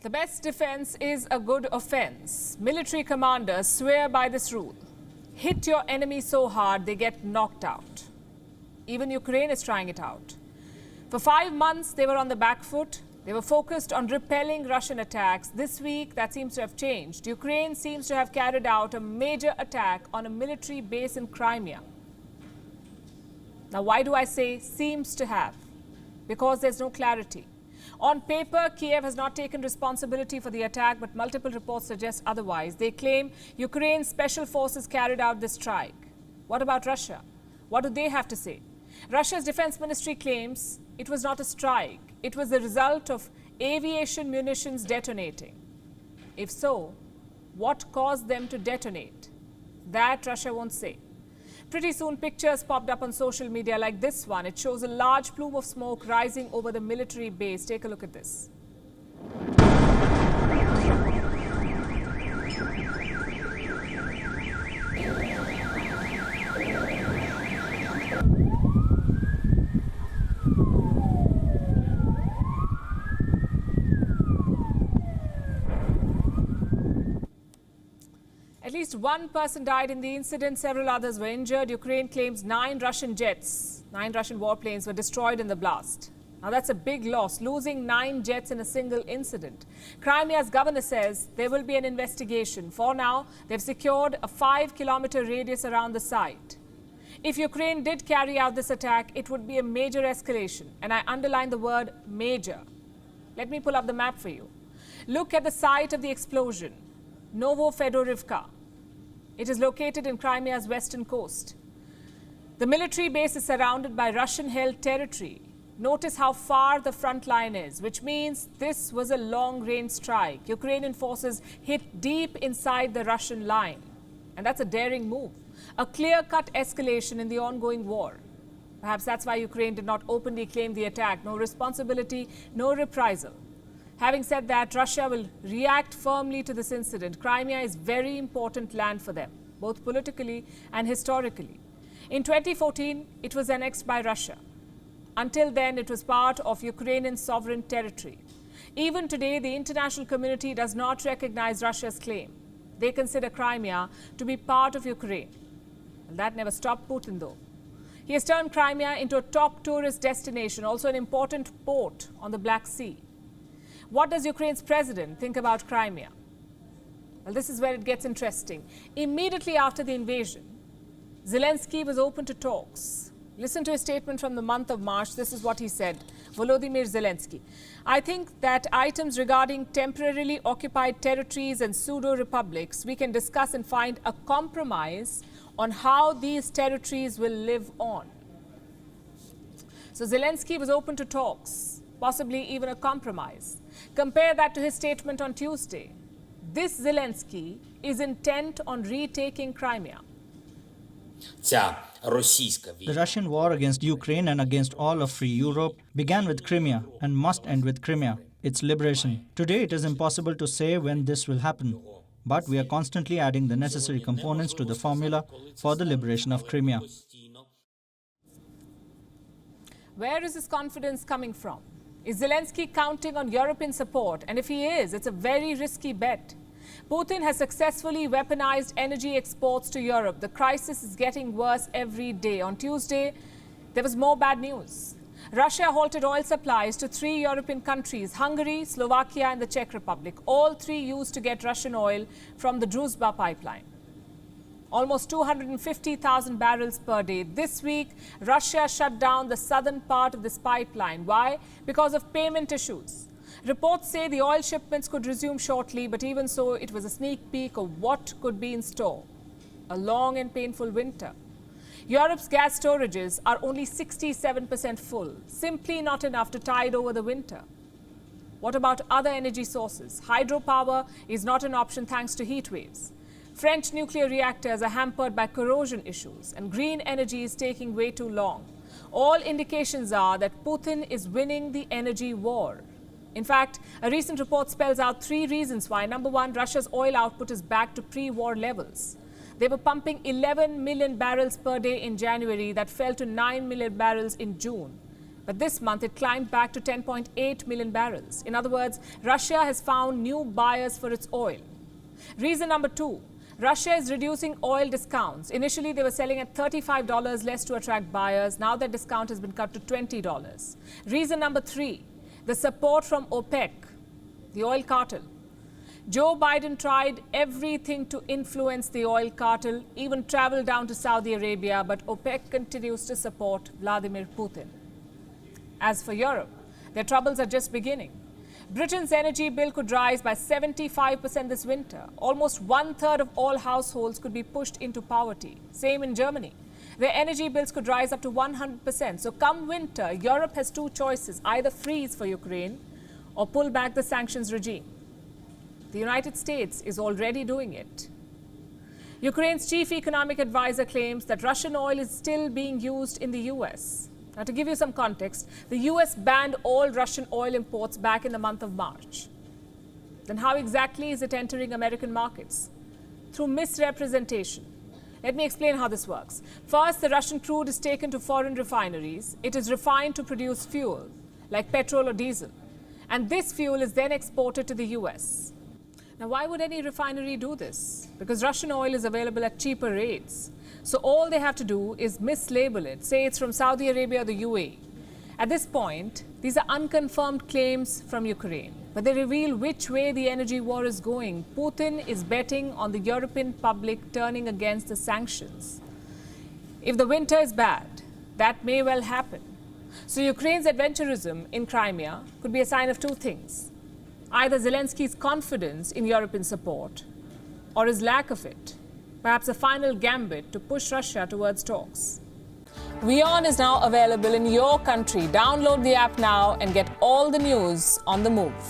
The best defense is a good offense. Military commanders swear by this rule. Hit your enemy so hard they get knocked out. Even Ukraine is trying it out. For 5 months, they were on the back foot. They were focused on repelling Russian attacks. This week, that seems to have changed. Ukraine seems to have carried out a major attack on a military base in Crimea. Now, why do I say seems to have? Because there's no clarity. On paper, Kiev has not taken responsibility for the attack, but multiple reports suggest otherwise. They claim Ukraine's special forces carried out this strike. What about Russia? What do they have to say? Russia's defense ministry claims it was not a strike. It was the result of aviation munitions detonating. If so, what caused them to detonate? That Russia won't say. Pretty soon, pictures popped up on social media like this one. It shows a large plume of smoke rising over the military base. Take a look at this. At least one person died in the incident. Several others were injured. Ukraine claims 9 Russian jets, 9 Russian warplanes were destroyed in the blast. Now that's a big loss, losing 9 jets in a single incident. Crimea's governor says there will be an investigation. For now, they've secured a 5-kilometer radius around the site. If Ukraine did carry out this attack, it would be a major escalation. And I underline the word major. Let me pull up the map for you. Look at the site of the explosion, Novofedorivka. It is located in Crimea's western coast. The military base is surrounded by Russian-held territory. Notice how far the front line is, which means this was a long-range strike. Ukrainian forces hit deep inside the Russian line. And that's a daring move, a clear-cut escalation in the ongoing war. Perhaps that's why Ukraine did not openly claim the attack. No responsibility, no reprisal. Having said that, Russia will react firmly to this incident. Crimea is very important land for them, both politically and historically. In 2014, it was annexed by Russia. Until then, it was part of Ukrainian sovereign territory. Even today, the international community does not recognize Russia's claim. They consider Crimea to be part of Ukraine. And that never stopped Putin, though. He has turned Crimea into a top tourist destination, also an important port on the Black Sea. What does Ukraine's president think about Crimea? Well, this is where it gets interesting. Immediately after the invasion, Zelensky was open to talks. Listen to his statement from the month of March. This is what he said. Volodymyr Zelensky. I think that items regarding temporarily occupied territories and pseudo-republics, we can discuss and find a compromise on how these territories will live on. So Zelensky was open to talks, possibly even a compromise. Compare that to his statement on Tuesday. This Zelensky is intent on retaking Crimea. The Russian war against Ukraine and against all of free Europe began with Crimea and must end with Crimea, its liberation. Today, it is impossible to say when this will happen, but we are constantly adding the necessary components to the formula for the liberation of Crimea. Where is this confidence coming from? Is Zelensky counting on European support? And if he is, it's a very risky bet. Putin has successfully weaponized energy exports to Europe. The crisis is getting worse every day. On Tuesday, there was more bad news. Russia halted oil supplies to 3 European countries, Hungary, Slovakia and the Czech Republic. All 3 used to get Russian oil from the Druzhba pipeline. Almost 250,000 barrels per day. This week, Russia shut down the southern part of this pipeline. Why? Because of payment issues. Reports say the oil shipments could resume shortly, but even so, it was a sneak peek of what could be in store. A long and painful winter. Europe's gas storages are only 67% full, simply not enough to tide over the winter. What about other energy sources? Hydropower is not an option thanks to heat waves. French nuclear reactors are hampered by corrosion issues, and green energy is taking way too long. All indications are that Putin is winning the energy war. In fact, a recent report spells out 3 reasons why. Number 1, Russia's oil output is back to pre-war levels. They were pumping 11 million barrels per day in January. That fell to 9 million barrels in June. But this month it climbed back to 10.8 million barrels. In other words, Russia has found new buyers for its oil. Reason number 2, Russia is reducing oil discounts. Initially, they were selling at $35 less to attract buyers. Now that discount has been cut to $20. Reason number 3, the support from OPEC, the oil cartel. Joe Biden tried everything to influence the oil cartel, even traveled down to Saudi Arabia, but OPEC continues to support Vladimir Putin. As for Europe, their troubles are just beginning. Britain's energy bill could rise by 75% this winter. Almost 1/3 of all households could be pushed into poverty. Same in Germany. Their energy bills could rise up to 100%. So come winter, Europe has 2 choices: either freeze for Ukraine or pull back the sanctions regime. The United States is already doing it. Ukraine's chief economic advisor claims that Russian oil is still being used in the US. Now, to give you some context, the US banned all Russian oil imports back in the month of March. Then how exactly is it entering American markets? Through misrepresentation. Let me explain how this works. First, the Russian crude is taken to foreign refineries. It is refined to produce fuel, like petrol or diesel. And this fuel is then exported to the US. Now, why would any refinery do this? Because Russian oil is available at cheaper rates. So all they have to do is mislabel it, say it's from Saudi Arabia or the UAE. At this point, these are unconfirmed claims from Ukraine, but they reveal which way the energy war is going. Putin is betting on the European public turning against the sanctions. If the winter is bad, that may well happen. So Ukraine's adventurism in Crimea could be a sign of 2 things: either Zelensky's confidence in European support or his lack of it. Perhaps a final gambit to push Russia towards talks. WION is now available in your country. Download the app now and get all the news on the move.